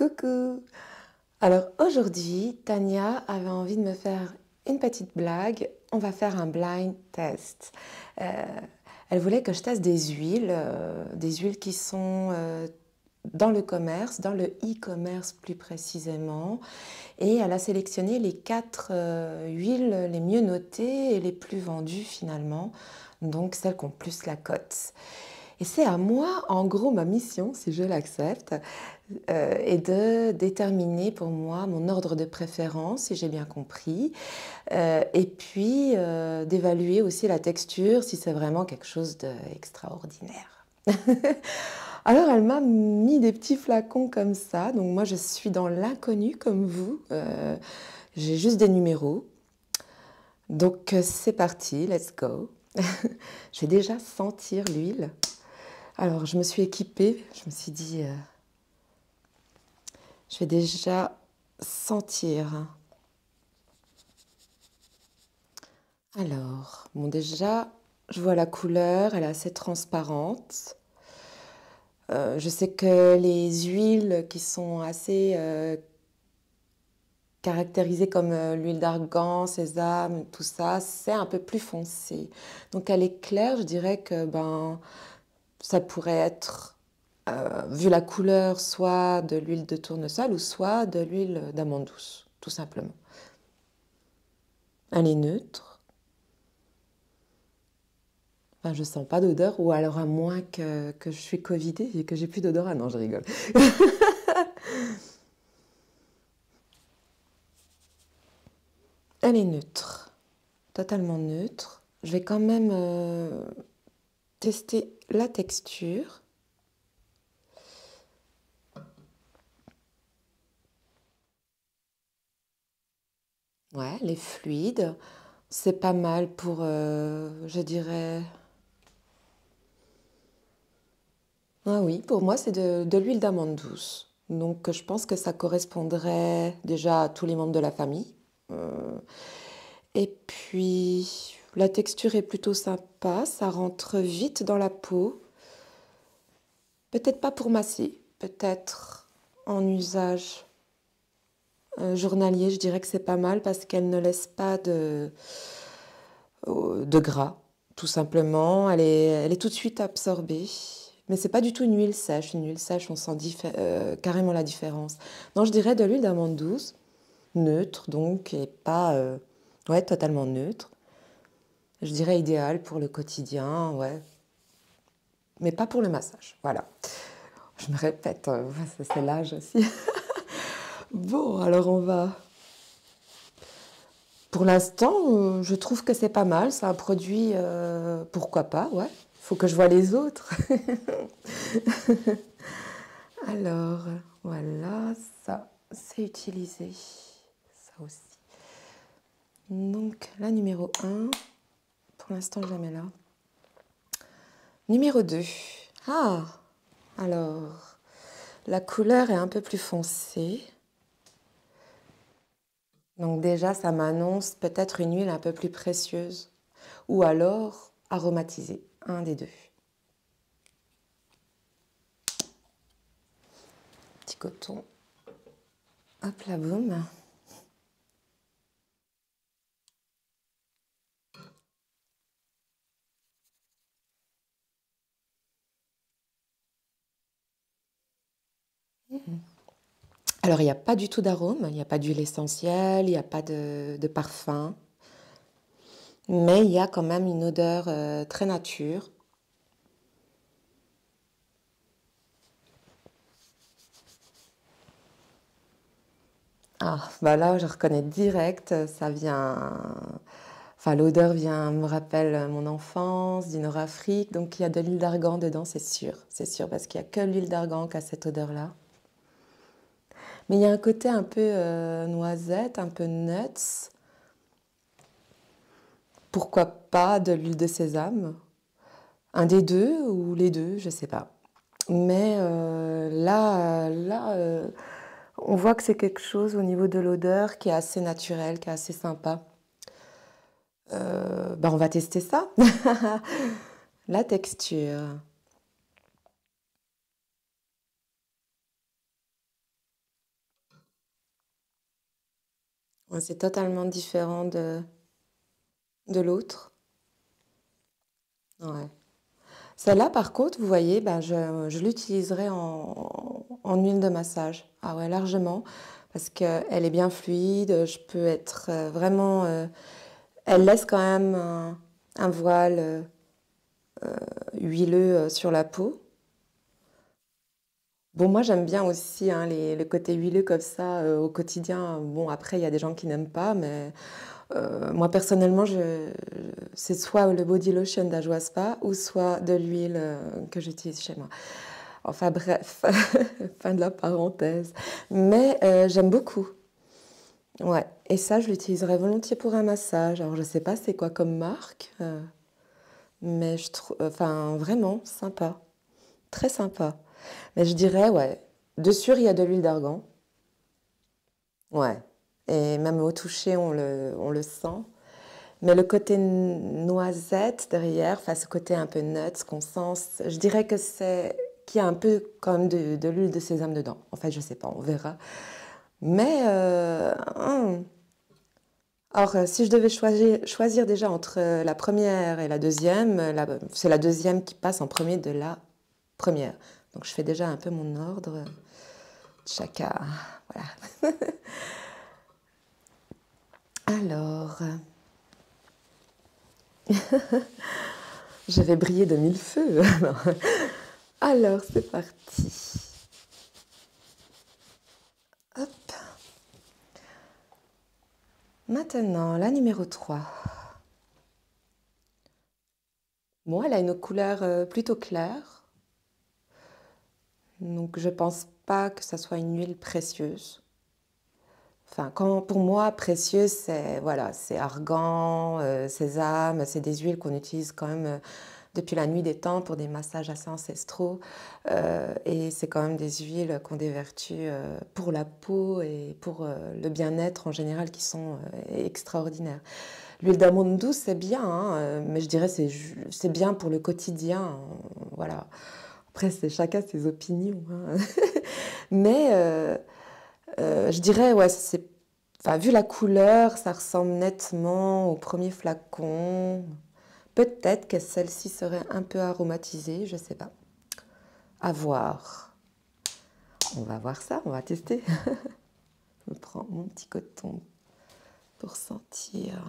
Coucou! Alors aujourd'hui, Tania avait envie de me faire une petite blague. On va faire un blind test. Euh, Elle voulait que je teste des huiles qui sont dans le commerce, dans le e-commerce plus précisément. Et elle a sélectionné les quatre huiles les mieux notées et les plus vendues finalement, donc celles qui ont plus la cote. Et c'est à moi, en gros, ma mission, si je l'accepte, est de déterminer pour moi mon ordre de préférence, si j'ai bien compris, et puis d'évaluer aussi la texture, si c'est vraiment quelque chose d'extraordinaire. Alors elle m'a mis des petits flacons comme ça, donc moi je suis dans l'inconnu comme vous, j'ai juste des numéros, donc c'est parti, let's go. Je vais déjà sentir l'huile. Alors je me suis équipée, je me suis dit, je vais déjà sentir. Alors, bon déjà, je vois la couleur, elle est assez transparente. Je sais que les huiles qui sont assez caractérisées comme l'huile d'argan, sésame, tout ça, c'est un peu plus foncé. Donc elle est claire, je dirais que ça pourrait être, vu la couleur, soit de l'huile de tournesol ou soit de l'huile d'amande douce, tout simplement. Elle est neutre. Enfin, je sens pas d'odeur, ou alors à moins que je suis covidée et que j'ai plus d'odorat. Ah non, je rigole. Elle est neutre, totalement neutre. Je vais quand même tester la texture. Ouais, elle est fluide. C'est pas mal pour, je dirais... Ah oui, pour moi, c'est de l'huile d'amande douce. Donc, je pense que ça correspondrait déjà à tous les membres de la famille. Euh, Et puis, la texture est plutôt sympa, ça rentre vite dans la peau. Peut-être pas pour masser, peut-être en usage journalier, je dirais que c'est pas mal parce qu'elle ne laisse pas de gras, tout simplement. Elle est tout de suite absorbée. Mais c'est pas du tout une huile sèche. Une huile sèche, on sent carrément la différence. Non, je dirais de l'huile d'amande douce, neutre donc, et pas ouais, totalement neutre. Je dirais idéal pour le quotidien, ouais, mais pas pour le massage. Voilà. Je me répète, c'est l'âge aussi. Bon, alors on va. Pour l'instant, je trouve que c'est pas mal. C'est un produit, pourquoi pas, ouais. Il faut que je voie les autres. Alors, voilà, ça, c'est utilisé. Ça aussi. Donc, la numéro 1, pour l'instant, je la mets là. Numéro 2. Ah, alors, la couleur est un peu plus foncée. Donc déjà, ça m'annonce peut-être une huile un peu plus précieuse ou alors aromatisée, un des deux. Petit coton. Hop là, boum. Alors, il n'y a pas du tout d'arôme, il n'y a pas d'huile essentielle, il n'y a pas de parfum, mais il y a quand même une odeur très nature. Ah, bah là, je reconnais direct, ça vient... Enfin, l'odeur me rappelle mon enfance, du Nord-Afrique, donc il y a de l'huile d'argan dedans, c'est sûr, parce qu'il n'y a que l'huile d'argan qui a cette odeur-là. Mais il y a un côté un peu noisette, un peu nuts. Pourquoi pas de l'huile de sésame? Un des deux ou les deux, je ne sais pas. Mais on voit que c'est quelque chose au niveau de l'odeur qui est assez naturel, qui est assez sympa. On va tester ça. La texture. Ouais, c'est totalement différent de l'autre. Ouais. Celle-là, par contre, vous voyez, ben, je l'utiliserai en huile de massage. Ah ouais, largement. Parce qu'elle est bien fluide. Je peux être vraiment. Elle laisse quand même un voile huileux sur la peau. Bon, moi j'aime bien aussi hein, le côté huileux comme ça au quotidien. Bon, après, il y a des gens qui n'aiment pas, mais moi personnellement, c'est soit le body lotion d'Ajoa Spa ou soit de l'huile que j'utilise chez moi. Enfin bref, fin de la parenthèse. Mais j'aime beaucoup. Ouais, et ça, je l'utiliserais volontiers pour un massage. Alors, je sais pas c'est quoi comme marque, mais je trouve, enfin, vraiment sympa, très sympa. Mais je dirais, ouais, de sûr, il y a de l'huile d'argan. Ouais. Et même au toucher, on le sent. Mais le côté noisette derrière, enfin ce côté un peu nuts qu'on sent, je dirais que c'est qu'il y a un peu quand même de l'huile de sésame dedans. En fait, je sais pas, on verra. Mais alors, si je devais choisir déjà entre la première et la deuxième, c'est la deuxième qui passe en premier de la première. Donc, je fais déjà un peu mon ordre. Chacun, voilà. Alors, je vais briller de mille feux. Alors, c'est parti. Hop. Maintenant, la numéro 3. Bon, elle a une couleur plutôt claire. Donc, je pense pas que ça soit une huile précieuse. Enfin, pour moi, précieuse, c'est voilà, c'est argan, sésame, c'est des huiles qu'on utilise quand même depuis la nuit des temps pour des massages assez ancestraux. Et c'est quand même des huiles qui ont des vertus pour la peau et pour le bien-être en général qui sont extraordinaires. L'huile d'amande douce, c'est bien, hein, mais je dirais c'est bien pour le quotidien. Voilà. Après, c'est chacun ses opinions, hein. Mais je dirais, ouais, enfin, vu la couleur, ça ressemble nettement au premier flacon. Peut-être que celle-ci serait un peu aromatisée, je sais pas. À voir. On va voir ça, on va tester. Je prends mon petit coton pour sentir.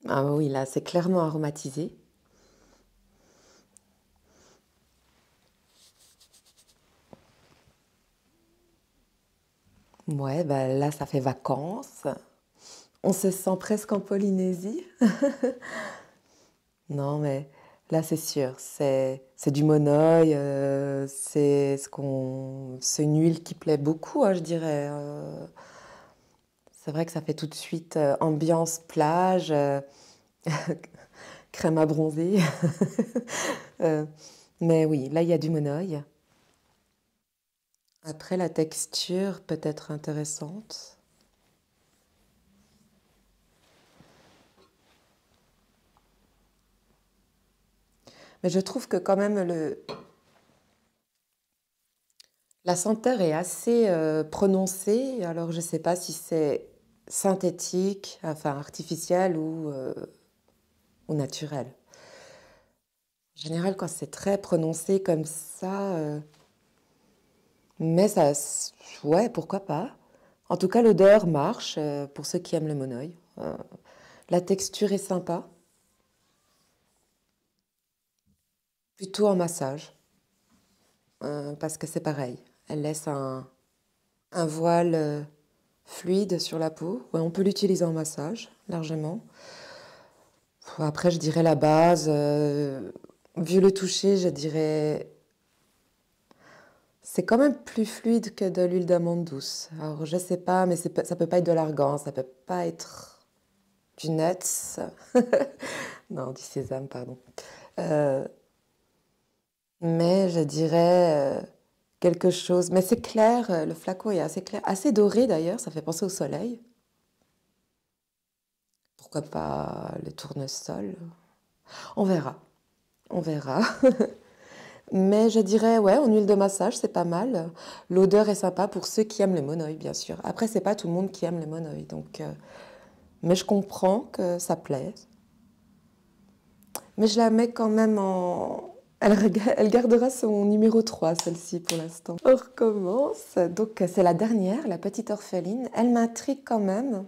Ah oui, là, c'est clairement aromatisé. Ouais, bah là, ça fait vacances. On se sent presque en Polynésie. Non, mais là, c'est sûr, c'est du monoeil, c'est une huile qui plaît beaucoup, hein, je dirais. C'est vrai que ça fait tout de suite ambiance plage, crème à bronzer. Euh, mais oui, là, il y a du monoeil. Après, la texture peut être intéressante. Mais je trouve que quand même la senteur est assez prononcée. Alors, je ne sais pas si c'est synthétique, enfin artificiel ou naturel. En général, quand c'est très prononcé comme ça, mais ça, ouais, pourquoi pas. En tout cas, l'odeur marche pour ceux qui aiment le monoeil. La texture est sympa, plutôt en massage, parce que c'est pareil. Elle laisse un voile fluide sur la peau. Ouais, on peut l'utiliser en massage, largement. Après, je dirais la base. Vu le toucher, je dirais c'est quand même plus fluide que de l'huile d'amande douce. Alors, je sais pas, mais ça peut pas être de l'argan, ça peut pas être du nuts. Non, du sésame, pardon. Euh, mais je dirais quelque chose. Mais c'est clair, le flacon est assez clair, assez doré d'ailleurs, ça fait penser au soleil. Pourquoi pas le tournesol? On verra, on verra. Mais je dirais, ouais, en huile de massage, c'est pas mal. L'odeur est sympa pour ceux qui aiment les monoïs, bien sûr. Après, c'est pas tout le monde qui aime les monoïs, donc... mais je comprends que ça plaise. Mais je la mets quand même en... Elle gardera son numéro 3, celle-ci, pour l'instant. On recommence. Donc, c'est la dernière, la petite orpheline. Elle m'intrigue quand même,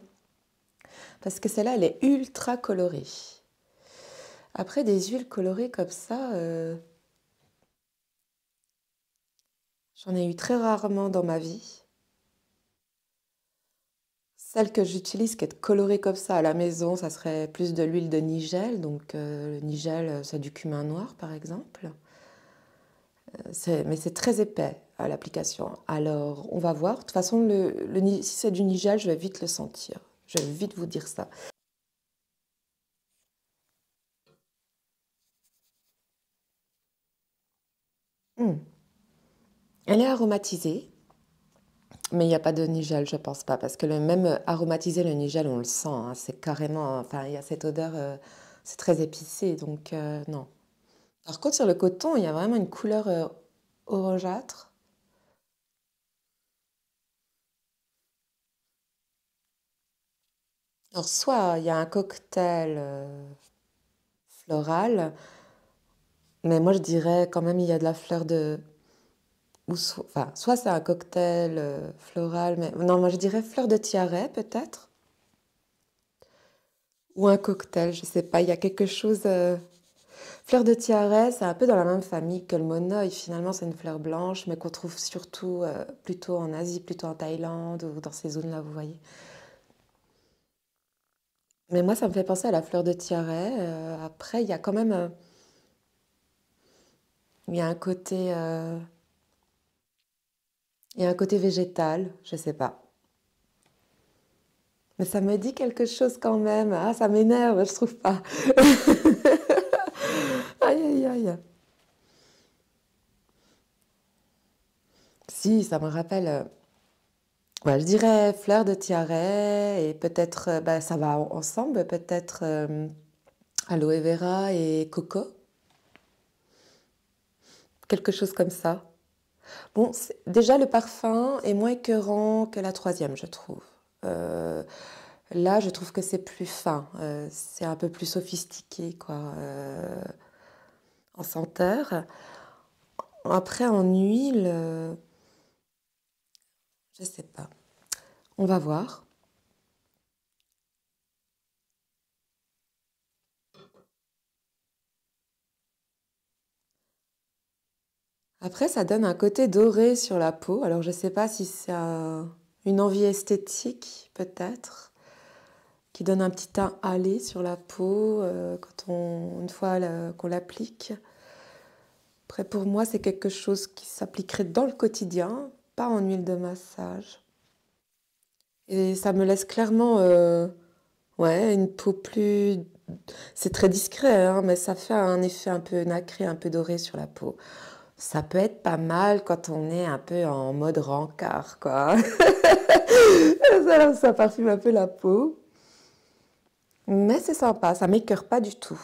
parce que celle-là, elle est ultra colorée. Après, des huiles colorées comme ça, j'en ai eu très rarement dans ma vie. Celle que j'utilise qui est colorée comme ça à la maison, ça serait plus de l'huile de nigel. Donc, le nigel, c'est du cumin noir, par exemple. Mais c'est très épais à l'application. Alors, on va voir. De toute façon, si c'est du nigel, je vais vite le sentir. Je vais vite vous dire ça. Hmm. Elle est aromatisée, mais il n'y a pas de nigel, je pense pas. Parce que même aromatisé, le nigel, on le sent, hein. C'est carrément... Enfin, il y a cette odeur... c'est très épicé, donc non. Par contre, sur le coton, il y a vraiment une couleur orangeâtre. Alors, soit il y a un cocktail floral, mais moi je dirais quand même il y a de la fleur de... Enfin, soit c'est un cocktail floral, mais non, moi je dirais fleur de tiare peut-être, ou un cocktail, je sais pas, il y a quelque chose... Fleur de tiare, c'est un peu dans la même famille que le monoï, finalement c'est une fleur blanche, mais qu'on trouve surtout plutôt en Asie, plutôt en Thaïlande, ou dans ces zones-là, vous voyez. Mais moi, ça me fait penser à la fleur de tiare. Après, il y a quand même il y a un côté, il y a un côté végétal, je sais pas. Mais ça me dit quelque chose quand même. Ah, ça m'énerve, je trouve pas. Aïe, aïe, aïe. Si, ça me rappelle. Ouais, je dirais fleur de tiare et peut-être, bah, ça va ensemble, peut-être aloe vera et coco, quelque chose comme ça. Bon, déjà le parfum est moins écœurant que la troisième, je trouve. Euh, Là, je trouve que c'est plus fin, c'est un peu plus sophistiqué, quoi, en senteur. Après, en huile, je sais pas. On va voir. Après, ça donne un côté doré sur la peau. Alors, je sais pas si c'est une envie esthétique, peut-être, qui donne un petit teint hâlé sur la peau une fois qu'on l'applique. Après, pour moi, c'est quelque chose qui s'appliquerait dans le quotidien, pas en huile de massage. Et ça me laisse clairement, ouais, une peau plus... C'est très discret, hein, mais ça fait un effet un peu nacré, un peu doré sur la peau. Ça peut être pas mal quand on est un peu en mode rencard, quoi. Ça parfume un peu la peau. Mais c'est sympa, ça m'écœure pas du tout.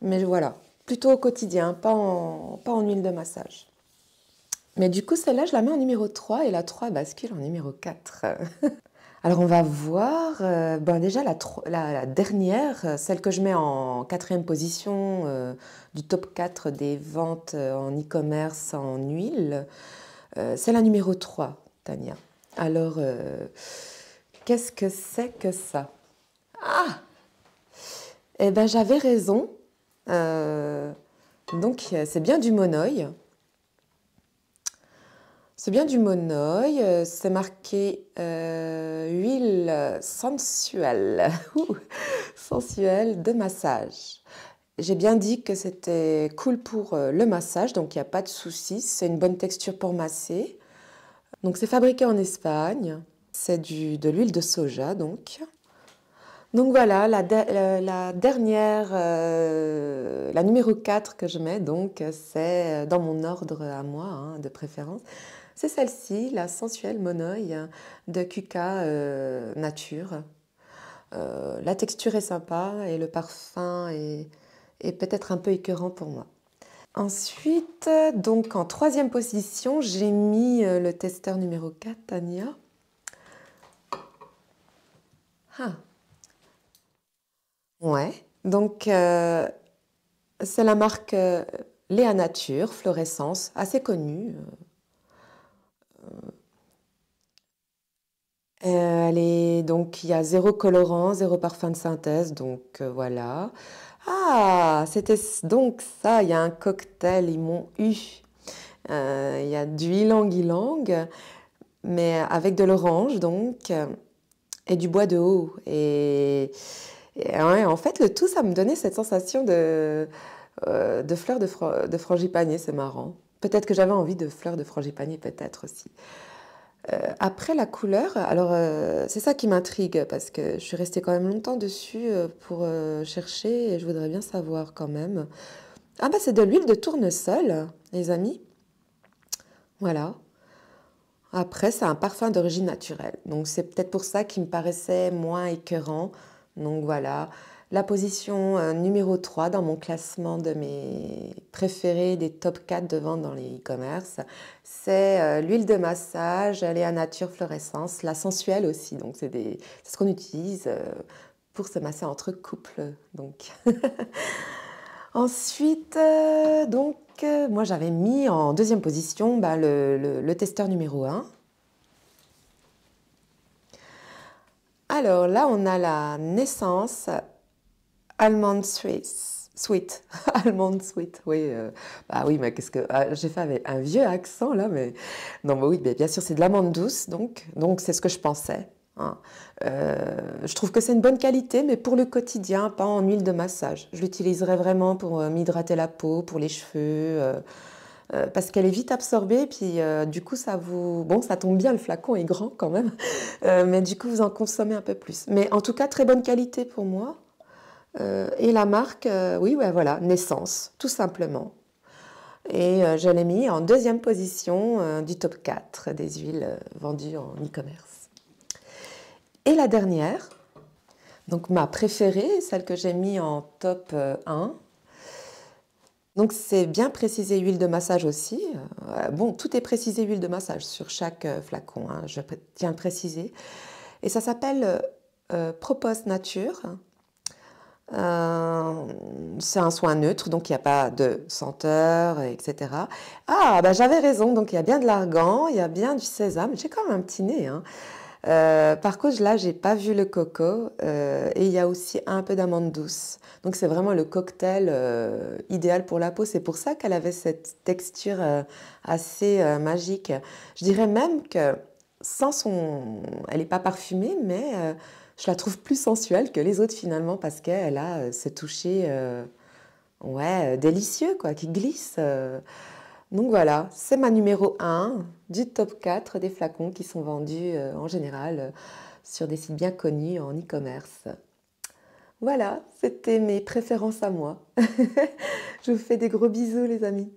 Mais voilà, plutôt au quotidien, pas en huile de massage. Mais du coup, celle-là, je la mets en numéro 3 et la 3 bascule en numéro 4. Alors, on va voir. Ben déjà, la dernière, celle que je mets en quatrième position du top 4 des ventes en e-commerce en huile, c'est la numéro 3, Tania. Alors, qu'est-ce que c'est que ça? Ah! Eh ben, j'avais raison. Euh, donc, c'est bien du monoï. C'est bien du monoï, c'est marqué huile sensuelle, Ouh, sensuelle de massage. J'ai bien dit que c'était cool pour le massage, donc il n'y a pas de souci, c'est une bonne texture pour masser. Donc c'est fabriqué en Espagne, c'est de l'huile de soja donc. Donc voilà, la dernière, la numéro 4 que je mets, donc c'est dans mon ordre à moi hein, de préférence. C'est celle-ci, la sensuelle monoï de Kuka Nature. La texture est sympa et le parfum est peut-être un peu écœurant pour moi. Ensuite, donc en troisième position, j'ai mis le testeur numéro 4, Tania. Ah, ouais. Donc, c'est la marque Léa Nature, Fluorescence, assez connue. Donc, il y a zéro colorant, zéro parfum de synthèse, donc voilà. Ah, c'était donc ça, il y a un cocktail, ils m'ont eu. Il y a du ylang-ylang, mais avec de l'orange, donc, et du bois de haut. Et ouais, en fait, le tout, ça me donnait cette sensation de fleurs de frangipanier, c'est marrant. Peut-être que j'avais envie de fleurs de frangipanier, peut-être aussi. Après la couleur, alors c'est ça qui m'intrigue parce que je suis restée quand même longtemps dessus pour chercher et je voudrais bien savoir quand même. Ah bah c'est de l'huile de tournesol, les amis. Voilà. Après, c'est un parfum d'origine naturelle. Donc c'est peut-être pour ça qu'il me paraissait moins écœurant. Donc voilà. La position numéro 3 dans mon classement de mes préférés des top 4 de vente dans les e-commerce, c'est l'huile de massage, Léa Nature Fluorescence, la sensuelle aussi. Donc c'est ce qu'on utilise pour se masser entre couples. Donc ensuite, moi j'avais mis en deuxième position bah, le testeur numéro 1. Alors là, on a la naissance Almond Sweet. Almond Sweet, oui. Bah oui, mais qu'est-ce que... j'ai fait avec un vieux accent là, mais... Non, bah oui, bien sûr, c'est de l'amande douce, donc c'est ce que je pensais. Hein. Je trouve que c'est une bonne qualité, mais pour le quotidien, pas en huile de massage. Je l'utiliserais vraiment pour m'hydrater la peau, pour les cheveux, parce qu'elle est vite absorbée, puis du coup, ça vous... Bon, ça tombe bien, le flacon est grand quand même, mais du coup, vous en consommez un peu plus. Mais en tout cas, très bonne qualité pour moi. Et la marque, oui, ouais, voilà, Naissance, tout simplement. Et je l'ai mis en deuxième position du top 4 des huiles vendues en e-commerce. Et la dernière, donc ma préférée, celle que j'ai mis en top 1. Donc c'est bien précisé huile de massage aussi. Bon, tout est précisé huile de massage sur chaque flacon, hein, je tiens à le préciser. Et ça s'appelle Propose Nature. C'est un soin neutre, donc il n'y a pas de senteur, etc. Ah, bah j'avais raison, donc il y a bien de l'argan, il y a bien du sésame. J'ai quand même un petit nez, hein. Par contre, là, j'ai pas vu le coco et il y a aussi un peu d'amande douce. Donc, c'est vraiment le cocktail idéal pour la peau. C'est pour ça qu'elle avait cette texture assez magique. Je dirais même que elle n'est pas parfumée, mais je la trouve plus sensuelle que les autres finalement parce qu'elle a ce toucher ouais, délicieux quoi, qui glisse. Donc voilà, c'est ma numéro 1 du top 4 des flacons qui sont vendus en général sur des sites bien connus en e-commerce. Voilà, c'était mes préférences à moi. Je vous fais des gros bisous les amis.